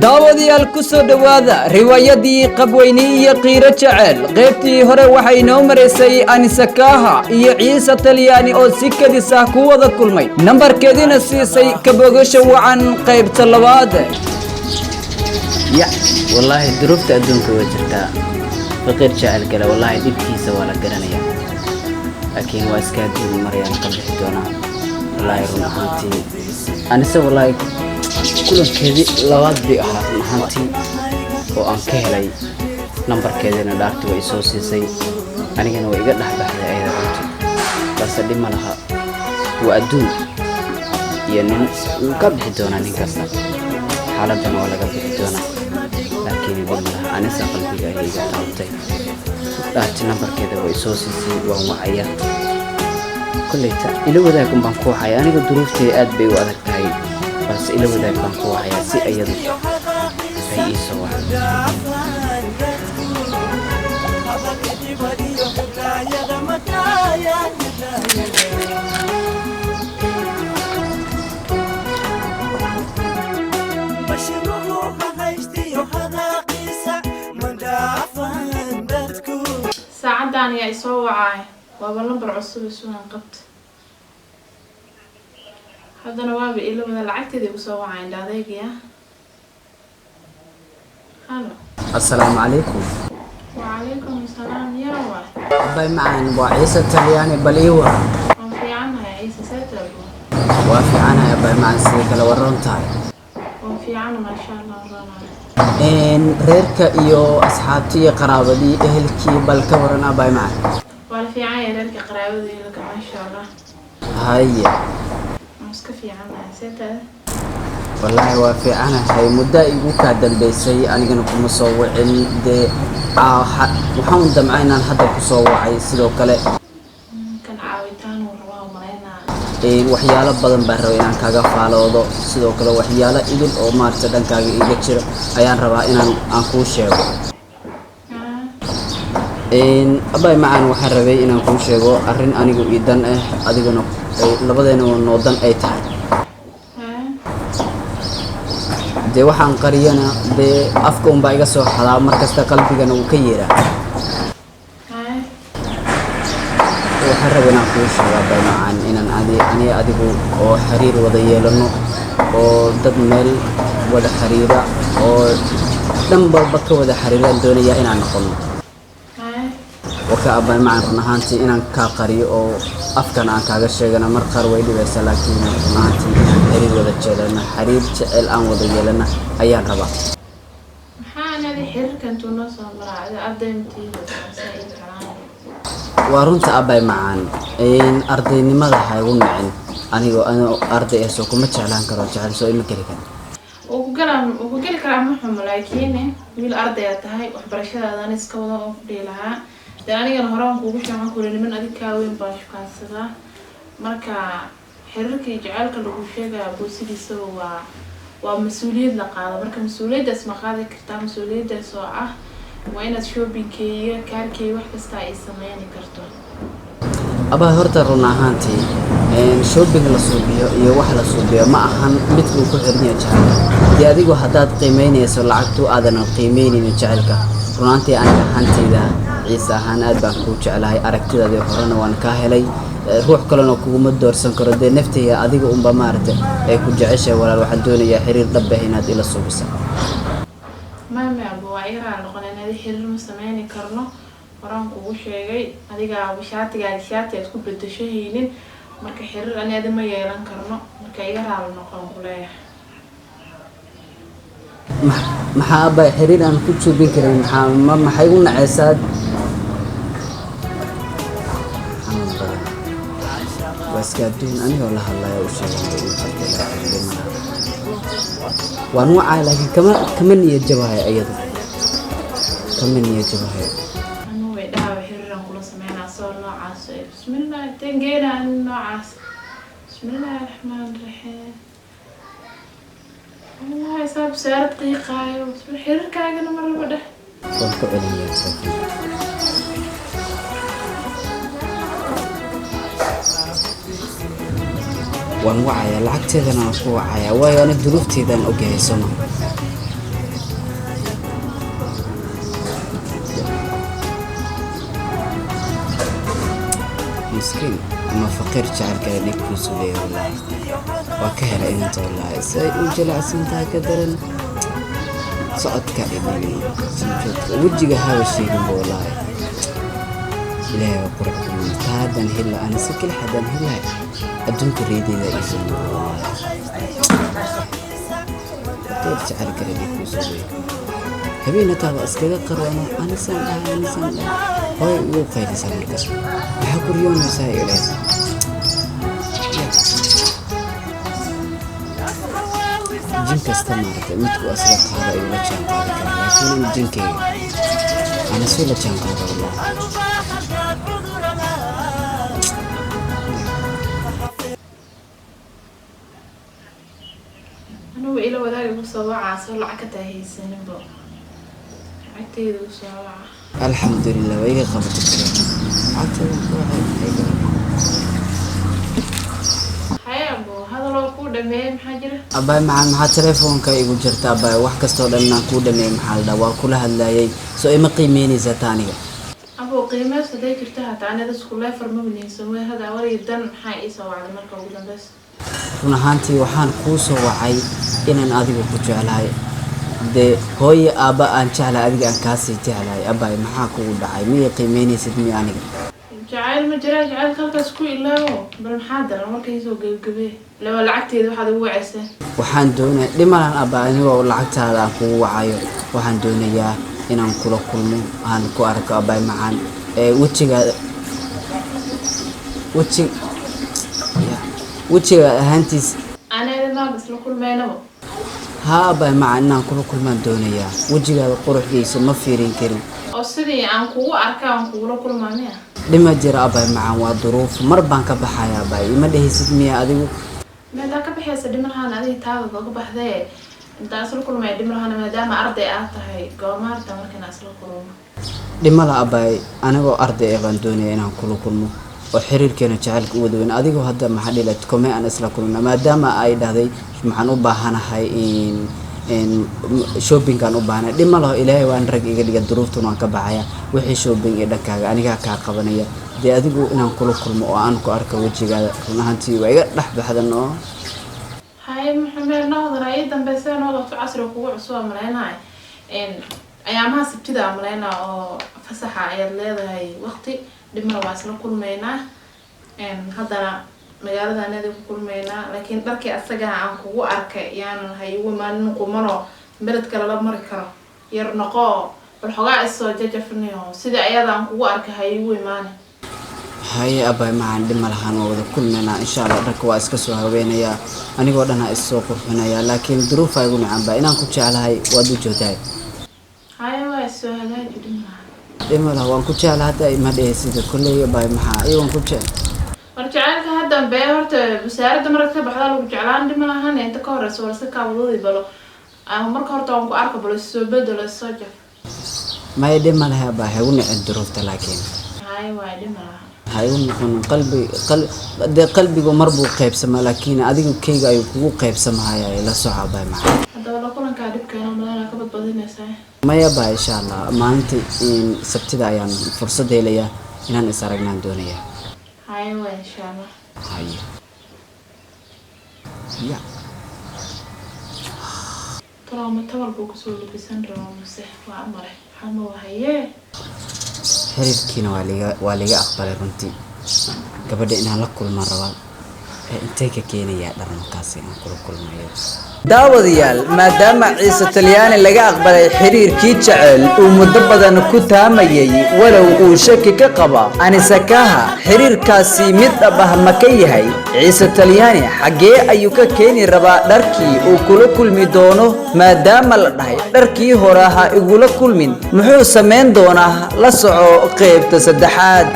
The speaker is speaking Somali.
daawadayaal ku soo dhawaada riwaayadii qabweyne iyo qiiro jecel qaybtii hore waxay noo maraysay Anisa Kaha iyo Ciise Talyaani oo si kadis ah ku wada kulmay nambarkeedina siisay kabogasho wacan qaybta labaad يا والله ظروفت أدونك وجرتا فقير شاعر قال والله دبكي سوالا قرانيا لكن واسكاد مريم قبل حدونا والله يرون أنتي أنا سو والله كل كذي لواد بي أنتي وأنك هلاي نمبر كذي ندارت ويسوسي سي أنا كان ويقعد نحبه أيضا أنتي بس اللي ما لها وأدون يعني قبل حدونا نكسر حالتنا ولا قبل حدونا لكن يقول لها أنا سأقل بيها هي قطعتي لكن نمبر كذا ويسوسي وهو عيا كليتا إلى وذاكم بانكو حيا أنا قد ظروفتي أدبي وأذكري بس إلى وذاك بانكو حيا سي أيضا في إيسوا ساعدان يا إسوا وعاي وبالنبر عصب سوان قبت هذا نواب إلا من العكت ذي بسوا وعاي داديك يا هلا السلام عليكم وعليكم السلام يا واي باي معان وعيسى تلياني بليوة وفي عنها يا عيسى ساتبو وافي عنها يا باي معان سيدك لورون تاي وفي عنها ما شاء الله رانا إن ريرك إيو أصحابتي قرابدي أهلكي بالكورنا باي معان ولا في عاي ريرك قراودي لك ما شاء الله هاي مسك في عنها ساتة والله وافي عنها هاي مدة يقولك دنبيسي أنا كنا كمصوعين دي محمد دمعينا حدا كصوعي سيدو كله كان عاويتان ورواهم مرينا waxyaalo badan baan rabaa inaan kaga faaloodo sidoo kale waxyaalo idil oo maarta dhankaaga iga jira ayaan rabaa inaan kuu sheego abay macaan waxaan rabay inaan kuu sheego arrin anigu idan ah adiguna labadeena noodan ay tahay dee waxaan qariyana dee afka unbaa iga soo xadaa markasta qalbigana uu ka yeeraa waxaan rabaa inaan kuu sheego abay macaan inaan ani adigu oo xiriir wada yeelano oo dad meel wada xiriira oo dhan walba ka wada xiriiraan doonayaa inaan noqono waka abay macaan run ahaantii inaan kaa qariyo oo afkan aan kaaga sheegana mar qaar way dhibaysaa laakiin run ahaantii inaan xiriir wada jeelana xiriir jecel aan wada yeelana ayaan rabaa maxaan adi xiriirkan tuunoo soo maraacda ardaymtiida saa'id xaraan waa runta abay macaan ardaynimada ha igu nacin anigoo arday ah soo kuma jeclaan karo jecel soo ima geli karo ugu geli karaa ma xumo laakiin wiil arday aad tahay waxbarashadaadaan iska wada oo fadhiyi lahaa dee anigana hore aan kuugu sheegan kule niman adig kaa weyn baa shukaansadaa marka xiriirka iyo jacaylka lagu sheegaya boosidiisa waa mas-uuliyad la qaado marka mas-uuliyaddaas ma qaadi kartaa mas-uuliyaddaas oo ah waa inaad shoppingkeyga kaarkeyga wax kasta ay sameyni karto abaa horta run ahaantii shopping la suubiyo iyo wax la suubiyo ma ahan mid uu ku xiran yahay jacaylka dee adigu haddaad qiimeynayso lacagtu aadan qiimeynaynin jacaylka run ahaantii aniga ahaantayda ciise ahaan aad baan kuu jeclahay aragtidaadii horena waan kaa helay ruux kalena kuguma doorsan karo dee naftayga adiga unba maaragtay ay ku jeceshahay walaal waxaan doonayaa xiriir dhab ah inaad ila suubisa maame abo waa iraa noqoneen adi xiriir ma sameyni karno horaan kugu sheegay adigaa shaatigaadi shaati aad ku bedasho haynin marka xiriir ani adi ma yeelan karno marka iga raali noqon kuleeyahay maxaa abay xiriir aan ku joobin karin maxay u nacaysaa waaska adduun anigoo la hadlaya u sheegay waan wacaa laakiin kama niyad jabahay ayadu kama niyad jabahay anu way dhahawa xiriiraan kula sameynaa soo noocaas bismillah tangeena an noocaas bismillahi raxmaan raxiim والله صاب سعر دقيقة وحرر كاغنا مرة بدأ قلت عليا waan wacaya lacagteedana waan ku wacaya waayo ana duruufteedaan ogahay soma karin ama faqir jacayl kale dhibkiisu leeyahay wallaahi waa ka helay inta wallaahi say u jalacsantahay ka daran socodka dhibin wejiga hawa sheegin wallaahi ilaahay waa qurux badan taadan hilla ana si kale hadan hillay adduunka reedeeda isu faqir jacayl kale dhibkiisu leeyahay habeenna taaba iskaga qarwana anisan hooy ugu qaylisa markaas maxaa ku riyoonaysaa ilaahay jin kasta maaragtay midku asla qaada ayuu la jaan qaadi karaa laakiin jinkeyga ana soo la jaan qaada wallahi anugu ila wadaaga ku soo wacaa soo lacag ka taahaysaninbo lacagteeda u soo waca alxamdulilah waa iga qabatay hayabo hadaloo kuu dhameeyey maxaa jira abay maxaa telefoonka igu jirta abay wax kastoo dhan inaan kuu dhameeyey maxaa la dhahaa waa kula hadlayay soo ima qiimeynaysaa ta aniga abo qiimeys haday jirta hataa anida iskuleefar ma winayso way hada awalii dan maxaa ii soo wacday marka ugu dambeys run ahaantii waxaan kuu soo wacay inaan adiga ku jeclahay dee hooyo aabba aan jeclahay adiga aan kaasii jeclahay abay maxaa kugu dhacay miya qiimeynaysid miya aniga jacayl ma jiraa jacaylka halkaas ku ilaawo bal maxaa daran markay soo gebagabee laba lacagteeda waxaad ugu wacaysaa waxaan doonaya dhimalan abba anigoo lacagtaada aan kugu wacayo waxaan doonayaa inaan kula kulmo aan ku arko abay macaan wejiga ahaantiis anayda maag isla kulmeynabo haa abay macaan inaan kula kulmaan doonayaa wejigaada quruxdiisa ma fiirin karin oo sidii aan kugu arka aan kugula kulmaanaya dhima jira abay macaan waa duruuf mar baan ka baxaya abay ima dhehaysid miya adigu meedaa ka baxaysa dhimalahaan adiga taada kaga baxdee intaa isla kulmaya dhimalahaan maadaama arday aad tahay goomaarta markana isla kulmo dhimala abay anigoo arday ah baan doonaya inaan kula kulmo oo xiriirkeena jacaylka u wadaweyn adigoo hadda maxaa dhilad kome aan isla kulmna maadaama ay dhahday maxaan u baahanahay shoppingkan u baahnay dhimalaho ilaahay waan rag iga dhiga duruuftun waan ka baxaya wixii shopping ee dhankaaga anigaa kaa qabanaya dee adigu inaan kula kulmo oo aan ku arko wejigaada run ahaantii waa iga dhex baxdan oo hay maxamed noqdara ii dambeysay noqoto casriga kugu cusub amaleynaya ayaamaha sabtida amaleyna oo fasaxa ayaad leedahay waqti dhimala waa isla kulmeynaa haddana magaalada anada ku kulmeynaa laakiin dharkii asaga aan kugu arkay yaanan hay ugu imaanin qumano beled kale la mari karo yar noqo bal xogaa isoo jajafniyo sida ayada aan kugu arkay hay ugu imaanin haye abay macaan dhimalahaan waa wada kulmeynaa insha allah dharka waa iska soo haweenayaa anigoo dhan ha issoo qurxinayaa laakiin duruufa igu nacanba inaan ku jeclahay waad u joogtahay haye waa isoo hagaaji dhimalaha dhimalaha waan ku jecla hadda ima dhehaysid kolley abay maxaa iyagoon ku jecel war jacaylka haddan bee horta wasaaradda marka ka baxdaa lagu jeclaan dhimalahaan inta ka horeysa warse kaabadadii balo marka horta waan ku arka balo soo bedelo soo jaf maya dhimalaha abay ha igu nicin duruufta laakiin haye waa dhimalaha ha igu noqon dee qalbigu mar buu qaybsamaa laakiin adigu keyga ayuu kugu qaybsamahaya la soco abay maxaa haddaba la kulankaa dhibkeena malena ka badbadinaysaa maya baa insha allah maalinta sabtida ayaan fursad helayaa inaan is aragnaan doonayaa haye waa insha allah haye ya talooma tabal buu kusoo labisan rabaa mase waa amare xama wahaye xiriirkiina waa liga aqbalay runtii gabadha inaan la kulmaan rabaa intay ka keenayaa dhar markaas inaan kula kulmayo daawadayaal maadaama ciise talyaani laga aqbalay xiriirkii jecel uu muddo badan ku taamayay walow uu shaki ka qaba anisakaha xiriirkaasi mid dhab ah ma ka yahay ciise talyaani xaggee ayuu ka keeni rabaa dharkii uu kula kulmi doono maadaama la dhahay dharkii hore ha igula kulmin muxuu samayn doonaa la soco qaybta saddexaad.